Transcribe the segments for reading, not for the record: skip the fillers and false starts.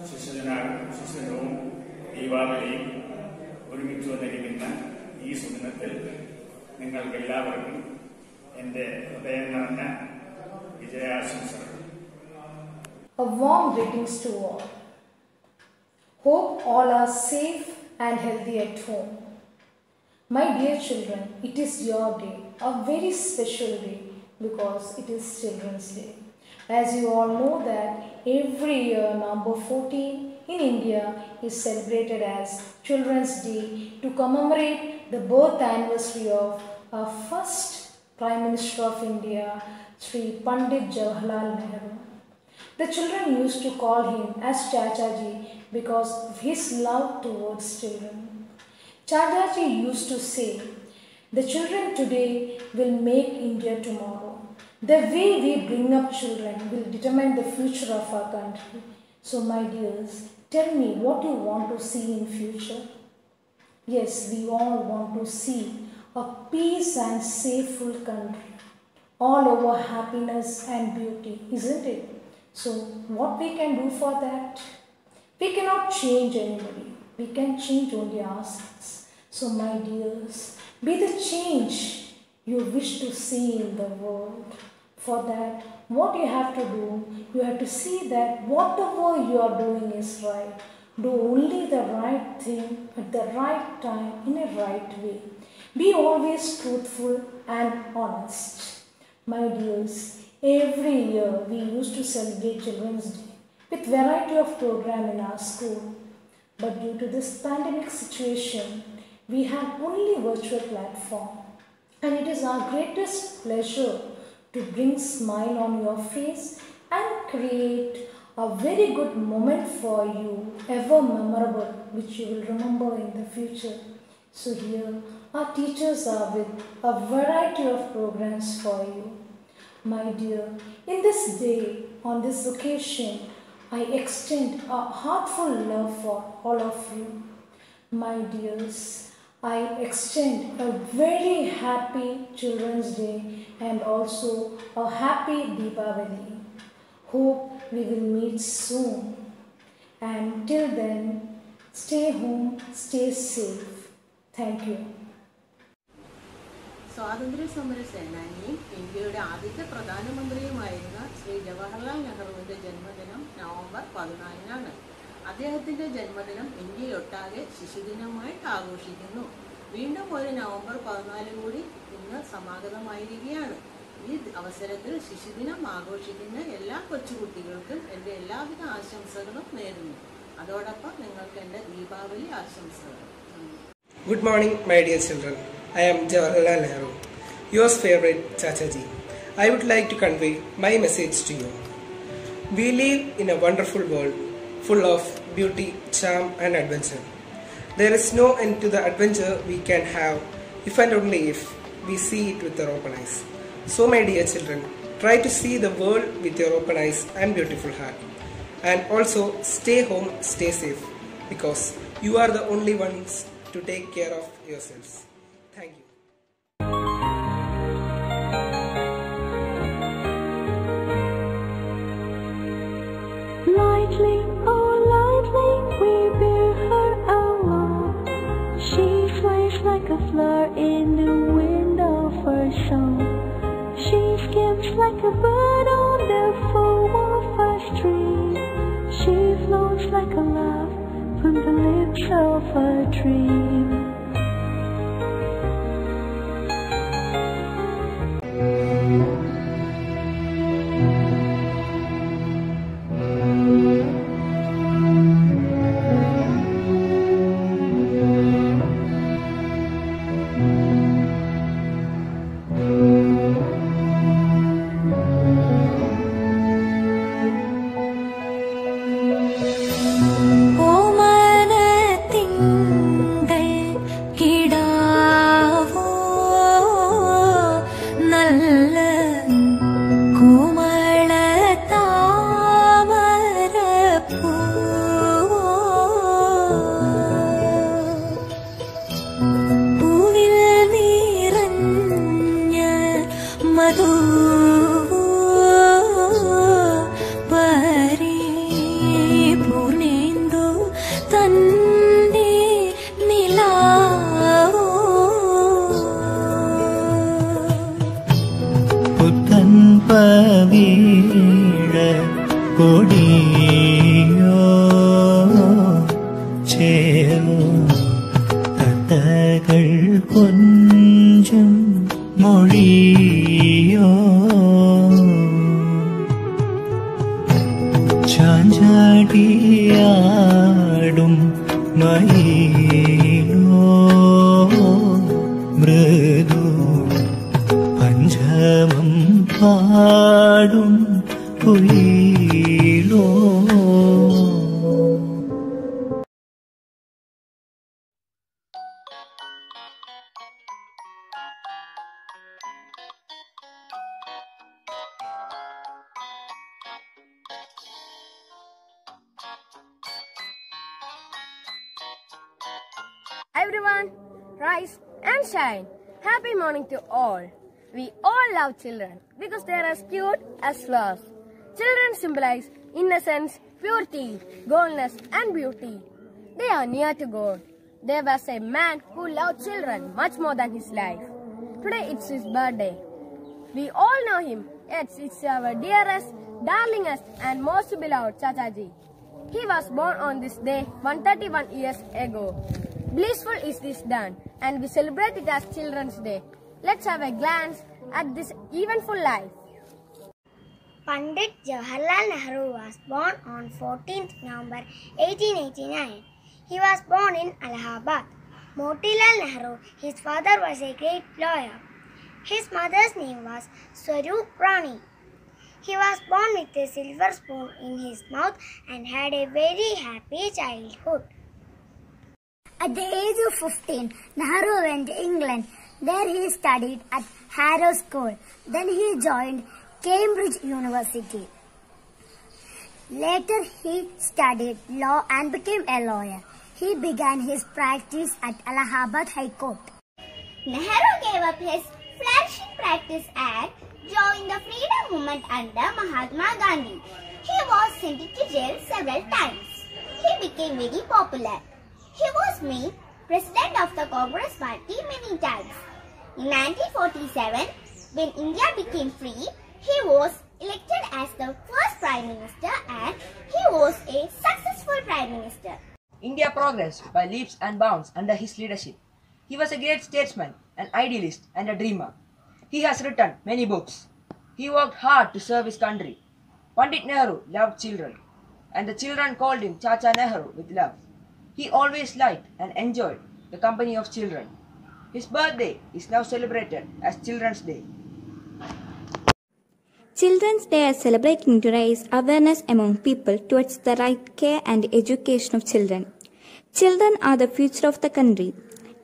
ശിശുദിനവും ദീപാവലിയും ഒരുമിച്ച് വന്നിരിക്കുന്ന ഈ സുദിനത്തിൽ നിങ്ങൾക്കെല്ലാവർക്കും എൻ്റെ ഹൃദയം നിറഞ്ഞ വിജയാശംസകൾ. A warm greetings to all. Hope all are safe and healthy at home. My dear children, it is your day, a very special day because it is Children's Day. As you all know that every year November 14 in India is celebrated as Children's Day to commemorate the birth anniversary of our first Prime Minister of India, Sri Pandit Jawaharlal Nehru. The children used to call him as Chachaji because of his love towards children. Chachaji used to say, "The children today will make India tomorrow. The way we bring up children will determine the future of our country." So my dears, tell me what you want to see in future. Yes, we all want to see a peace and safeful country, all over happiness and beauty, isn't it? So what we can do for that? We cannot change anybody. We can change only ourselves. So my dears, be the change you wish to see in the world. For that, what you have to do, you have to see that whatever you are doing is right. Do only the right thing at the right time in a right way. Be always truthful and honest. My dears, every year we used to celebrate Children's Day with variety of program in our school. But due to this pandemic situation, we have only virtual platform. And it is our greatest pleasure to bring smile on your face and create a very good moment for you, ever memorable, which you will remember in the future. So here, our teachers are with a variety of programs for you. My dear, in this day, on this occasion, I extend a heartfelt love for all of you. My dears, I extend a very happy Children's Day and also a happy Deepavali. Hope we will meet soon. And till then, stay home, stay safe. Thank you. സ്വാതന്ത്ര്യ സമര സേനാനിയും ഇന്ത്യയുടെ ആദ്യത്തെ പ്രധാനമന്ത്രിയുമായിരുന്ന ശ്രീ ജവഹർലാൽ നെഹ്റുവിൻ്റെ ജന്മദിനം November 14-നാണ്. അദ്ദേഹത്തിൻ്റെ ജന്മദിനം ഇന്ത്യയൊട്ടാകെ ശിശുദിനമായി ആഘോഷിക്കുന്നു. വീണ്ടും ഒരു നവംബർ 14 കൂടി ഇന്ന് സമാഗതമായിരിക്കുകയാണ്. ഈ അവസരത്തിൽ ശിശുദിനം ആഘോഷിക്കുന്ന എല്ലാ കൊച്ചുകുട്ടികൾക്കും എൻ്റെ എല്ലാവിധ ആശംസകളും നേരുന്നു. അതോടൊപ്പം നിങ്ങൾക്ക് എൻ്റെ ദീപാവലി ആശംസകൾ. Good morning, my dear children. I am Jawaharlal Nehru, your favorite Chachaji. I would like to convey my message to you. We live in a wonderful world full of beauty, charm and adventure. There is no end to the adventure we can have if and only if we see it with our open eyes. So my dear children, try to see the world with your open eyes and beautiful heart. And also stay home, stay safe, because you are the only ones to take care of yourselves. Thank you. Lightly, oh lightly, we bear her along. She sways like a flower in the wind of her song. She skims like a bird on the foam of a stream. She floats like a love from the lips of a dream. കളിയാടും മയിലോ മൃദു പഞ്ചമം പാടും കുയിലോ. Everyone, rise and shine. Happy morning to all. We all love children because they are as cute as flowers. Children symbolize innocence, purity, goodness and beauty. They are near to God. There was a man who loved children much more than his life. Today it's his birthday. We all know him. Yes, it's our dearest, darlingest and most beloved Chachaji. He was born on this day 131 years ago. Blissful is this done, and we celebrate it as Children's Day. Let's have a glance at this eventful life. Pandit Jawaharlal Nehru was born on 14th November 1889. He was born in Allahabad. Motilal Nehru, his father was a great lawyer. His mother's name was Swarup Rani. He was born with a silver spoon in his mouth and had a very happy childhood. At the age of 15, Nehru went to England. There he studied at Harrow School. Then he joined Cambridge University. Later he studied law and became a lawyer. He began his practice at Allahabad High Court. Nehru gave up his flagship practice and joined the freedom movement under Mahatma Gandhi. He was sent to jail several times. He became very popular. He was made president of the Congress Party many times. In 1947, when India became free, he was elected as the first Prime Minister and he was a successful Prime Minister. India progressed by leaps and bounds under his leadership. He was a great statesman, an idealist and a dreamer. He has written many books. He worked hard to serve his country. Pandit Nehru loved children, and the children called him Chacha Nehru with love. He always liked and enjoyed the company of children. His birthday is now celebrated as Children's Day. Children's Day is celebrating to raise awareness among people towards the right care and education of children. Children are the future of the country,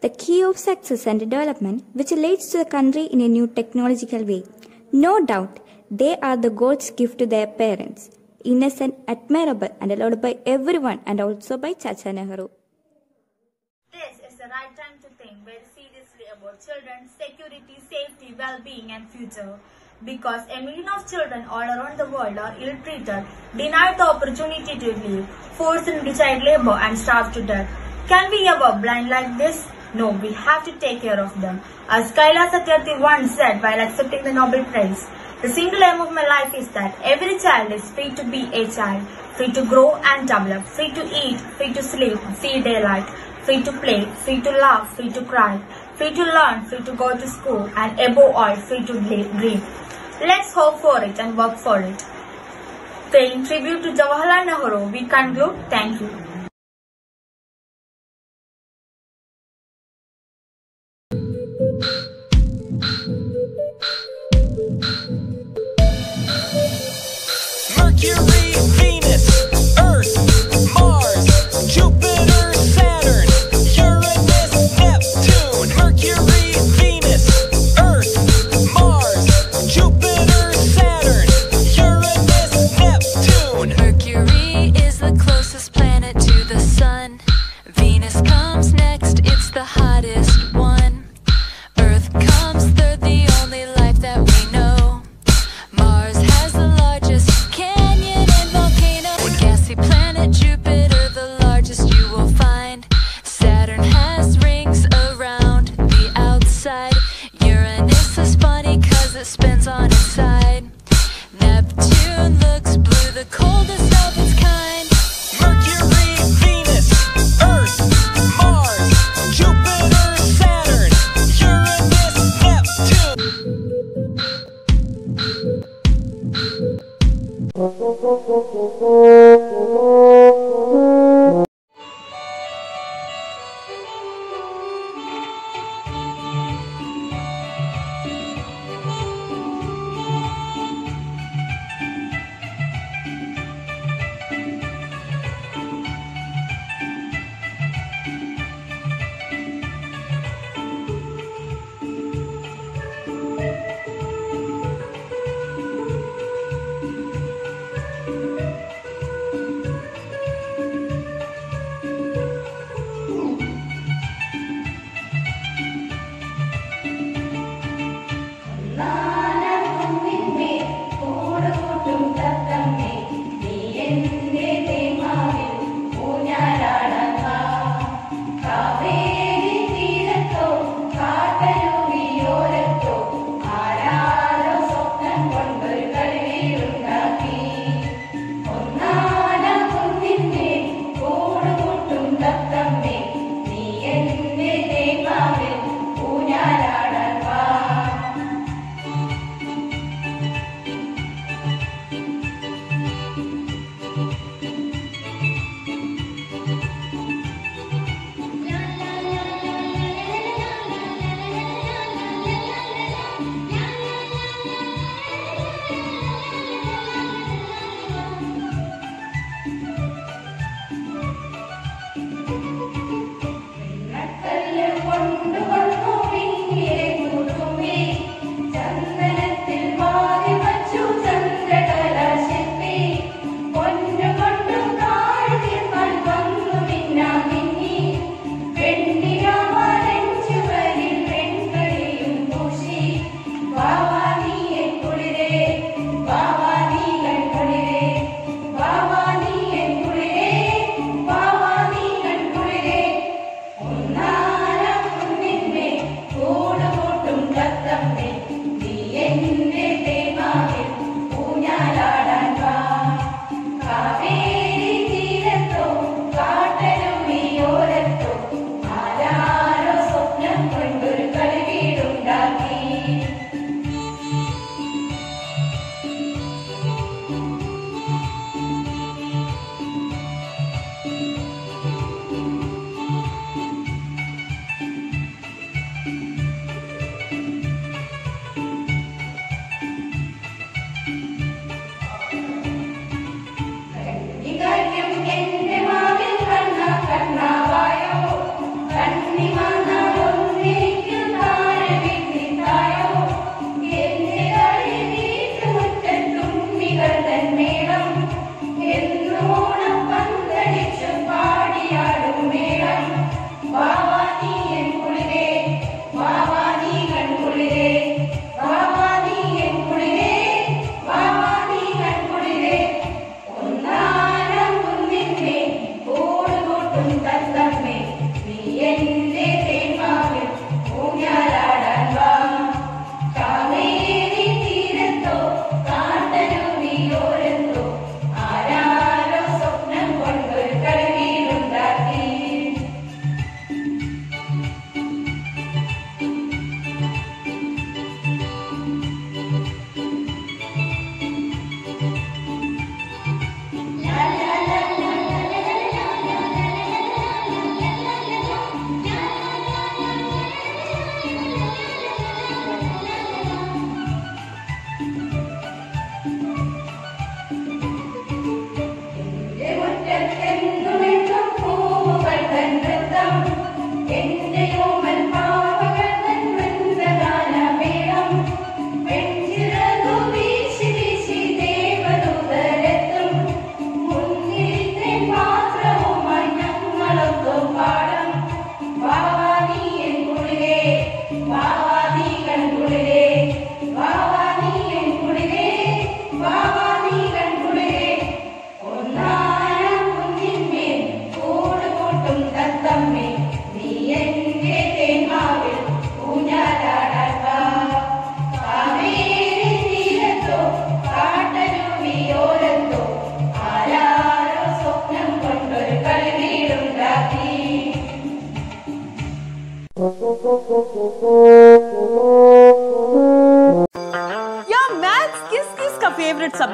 the key of success and development which leads to the country in a new technological way. No doubt, they are the God's gift to their parents. Innocent, admirable and loved by everyone and also by Chacha Nehru. This is the right time to think very seriously about children's security, safety, well-being and future. Because a million of children all around the world are ill-treated, denied the opportunity to live, forced into child labor and starved to death. Can we ever blind like this? No, we have to take care of them. As Kailash Satyarthi once said while accepting the Nobel Prize, the single aim of my life is that every child is free to be a child, free to grow and develop, free to eat, free to sleep, see daylight, free to play, free to laugh, free to cry, free to learn, free to go to school, and above all, free to dream. Let's hope for it and work for it. Paying tribute to Jawaharlal Nehru, we conclude. Thank you. Mercury, Venus, Earth, Mars, Jupiter, Saturn, Uranus, Neptune. Mercury, Venus, Earth, Mars, Jupiter, Saturn, Uranus, Neptune. Mercury is the closest planet to the sun. Venus comes next, it's the hottest one. Earth comes third, the only life that we know. Mars has the largest canyon and volcano. Gassy planet Jupiter, the largest you will find. Saturn has rings around the outside. Uranus is funny cause it spins on its side. Neptune looks blue, the coldest of its kind. Mercury, Venus, Earth, Mars, Jupiter, Saturn, Uranus, Neptune. Oh,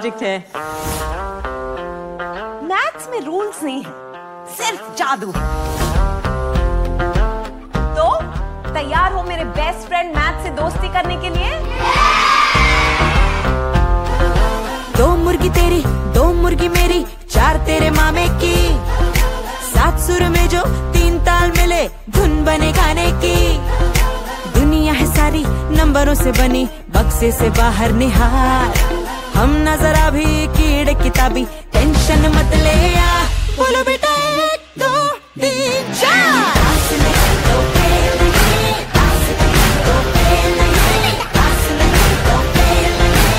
subject है। Maths में rules नहीं है, सिर्फ जादू। तो तैयार हो मेरे बेस्ट फ्रेंड मैथ से दोस्ती करने के लिए? दो मुर्गी तेरी, दो मुर्गी मेरी, चार तेरे मामे की, सात सुर में जो तीन ताल मिले धुन बने गाने की। दुनिया है सारी नंबरों से बनी, बक्से से बाहर निहार। हम नजर अभी कीड़े किताबी, टेंशन मत ले आ। बोलो बेटा 1 2 3 4।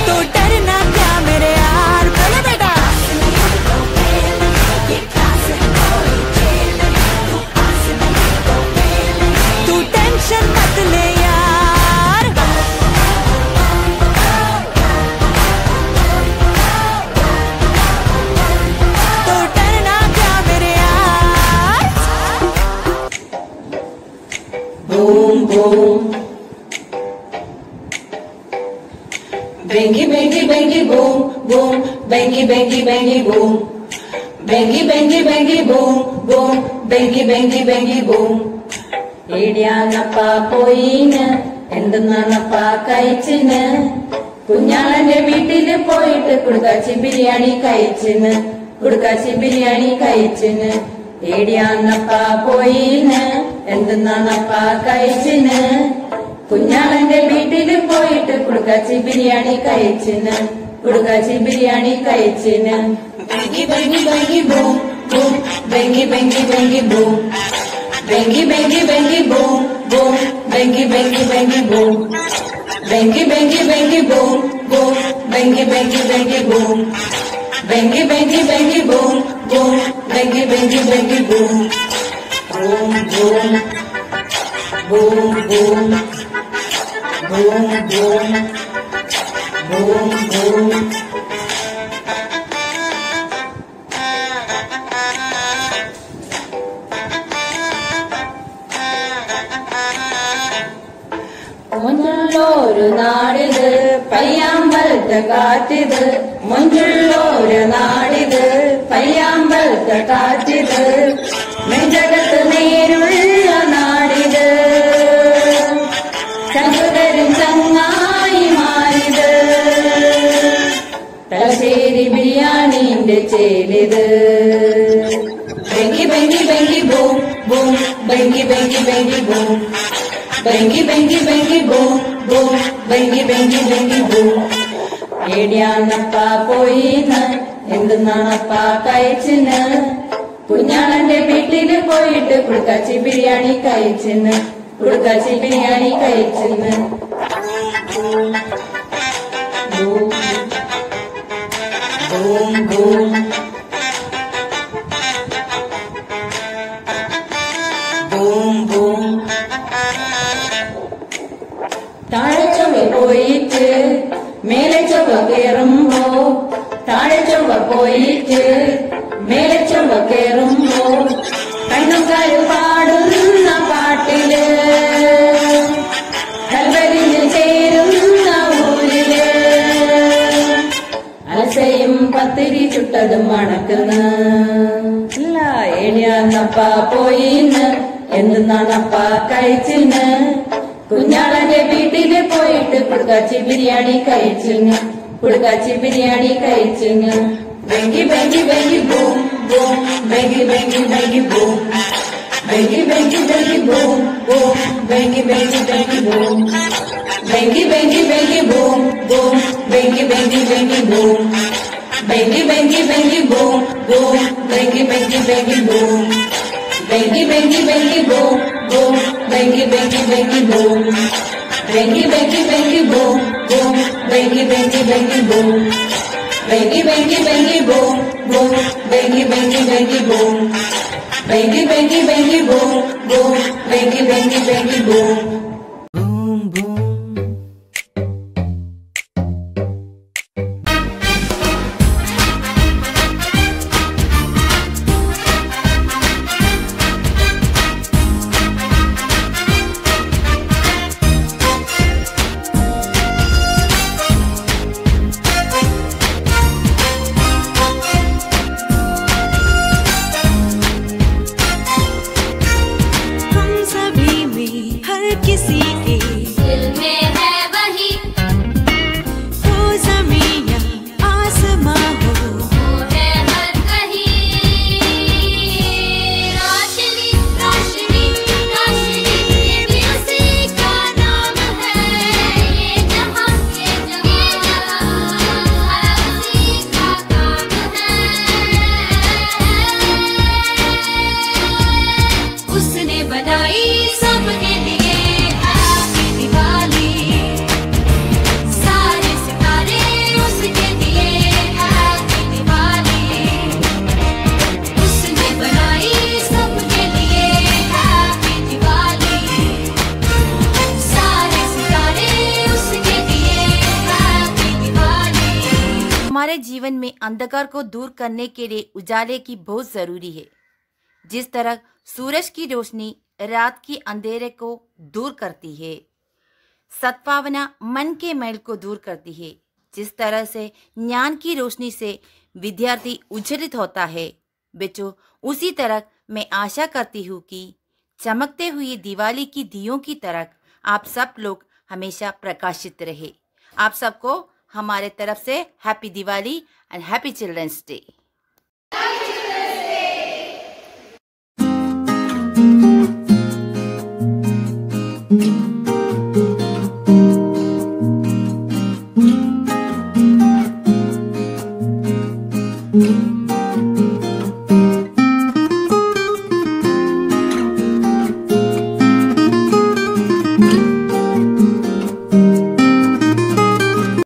तो डरना क्या मेरे यार, बोलो बेटा। तू टेंशन मत ले यार। तो डरना क्या मेरे यार। बूम बूम बेंगी बेंगी बेंगी बूम बूम, बेंगी बेंगी बेंगी बूम, बेंगी बेंगी बेंगी बूम बूम, बेंगी बेंगी बेंगी ബൂം. ഏടിയാനപ്പാ പോയിന്, എന്തെന്നാണപ്പാ കഴിച്ചിന്, കുഞ്ഞാളന്റെ വീട്ടില് പോയിട്ട് കുടുക്കാച്ചി ബിരിയാണി കഴിച്ചിന്, കുടുക്കാച്ചി ബിരിയാണി കഴിച്ചിന്. ഏടിയാനപ്പാ പോയിന്, എന്തെന്നാണപ്പാ കഴിച്ചിന്, കുഞ്ഞാളന്റെ വീട്ടില് പോയിട്ട് കുടുക്കാച്ചി ബിരിയാണി കഴിച്ചിന്, കുടുക്കാച്ചി ബിരിയാണി കഴിച്ചിന്. ബെങ്കി ബെങ്കി ബെങ്കി ബൂം ബൂം, ബെങ്കി ബെങ്കി ബെങ്കി ബൂം, ബെങ്കി ബെങ്കി ബെങ്കി ബൂം ബൂം, ബെങ്കി ബെങ്കി ബെങ്കി ബൂം, ബെങ്കി ബെങ്കി ബെങ്കി ബൂം ബൂം, ബെങ്കി ബെങ്കി ബെങ്കി ബൂം, ബെങ്കി ബെങ്കി ബെങ്കി ബൂം ബൂം, ബെങ്കി ബെങ്കി ബെങ്കി boom. Boom boom boom boom boom boom boom boom. മൊഞ്ചുള്ളൊരു നാടിത്, പയ്യാമ്പലത്തെ കാറ്റിത്, മൊഞ്ചുള്ളൊരു നാടിത്, പയ്യാമ്പലത്തെ കാറ്റിത്, നെഞ്ചകത്ത് നേരുള്ള നാടിത്, ചങ്കുതരും ചങ്ങായിമാരിത്, തലശ്ശേരി ബിരിയാണിന്റെ ചേലിത്. ബെങ്കി ബെങ്കി ബെങ്കി ബൂം ബൂം, ബെങ്കി ബെങ്കി ബെങ്കി ബൂം, ബെങ്കി ബെങ്കി ബെങ്കി ബൂം ബൂം, ബെങ്കി ബെങ്കി ബെങ്കി ബൂം. ഏടിയാനപ്പാ പോയിന്ന്, എന്തെന്നാണപ്പാ കഴിച്ചിന്, കുഞ്ഞാളന്റെ വീട്ടില് പോയിട്ട് കുടുക്കാച്ചി ബിരിയാണി കഴിച്ചിന്, കുടുക്കാച്ചി ബിരിയാണി കഴിച്ചിന്. Boom boom boom boom boom. Thazhe Chovva പോയിട്ട് മേലെ ചൊവ്വ കയറുമ്പോ, താഴെ ചൊവ്വ പോയിട്ട് മേലെ ചൊവ്വ കയറുമ്പോ, കണ്ണുകാര് പാടുന്ന പാട്ടില്, കൽവരിഞ്ഞ് ചേരുന്ന ഊരില്, അലസയും പത്തിരി ചുട്ടതും മണക്കുന്ന. ഇല്ല ഏടിയാന്നപ്പാ പോയിന്ന്, എന്തെന്നാണപ്പാ കഴിച്ചിന്, കുഞ്ഞാളന്റെ വീട്ടില് പോയിട്ട് കുടുക്കാച്ചി ബിരിയാണി കഴിച്ചിന്, കുടുക്കാച്ചി ബിരിയാണി കഴിച്ചിന്. ബെങ്കി ബെങ്കി ബെങ്കി ബൂം ബൂം, ബെങ്കി ബെങ്കി ബെങ്കി ബൂം, ബെങ്കി ബെങ്കി ബെങ്കി ബൂം ബൂം, ബെങ്കി ബെങ്കി ബെങ്കി ബൂം, ബെങ്കി ബെങ്കി ബെങ്കി ബൂം ബൂം, ബെങ്കി ബെങ്കി ബെങ്കി ബൂം, ബെങ്കി ബെങ്കി ബെങ്കി ബൂം ബൂം, ബെങ്കി ബെങ്കി ബെങ്കി ബൂം, ബെങ്കി ബെങ്കി ബെങ്കി ബൂം ബൂം, ബെങ്കി ബെങ്കി ബെങ്കി ബൂം, ബെങ്കി ബെങ്കി ബെങ്കി ബൂം ബൂം, ബെങ്കി ബെങ്കി ബെങ്കി ബൂം, ബെങ്കി ബെങ്കി ബെങ്കി ബൂം ബൂം, ബെങ്കി ബെങ്കി ബെങ്കി ബൂം, ബെങ്കി ബെങ്കി ബെങ്കി ബൂം ബൂം, ബെങ്കി ബെങ്കി ബെങ്കി ബൂം. ബൂം ബൂം जीवन में अंधकार को दूर करने के लिए उजाले की बहुत जरूरी है। जिस तरह सूरज की रोशनी रात की अंधेरे को दूर करती है, सद्भावना मन के मैल को दूर करती है, जिस तरह से ज्ञान की रोशनी से विद्यार्थी उज्जवलित होता है, बच्चों उसी तरह मैं आशा करती हूँ कि चमकते हुए दिवाली की दियों की तरह आप सब लोग हमेशा प्रकाशित रहे। आप सबको हमारे तरफ से happy Diwali and happy children's day.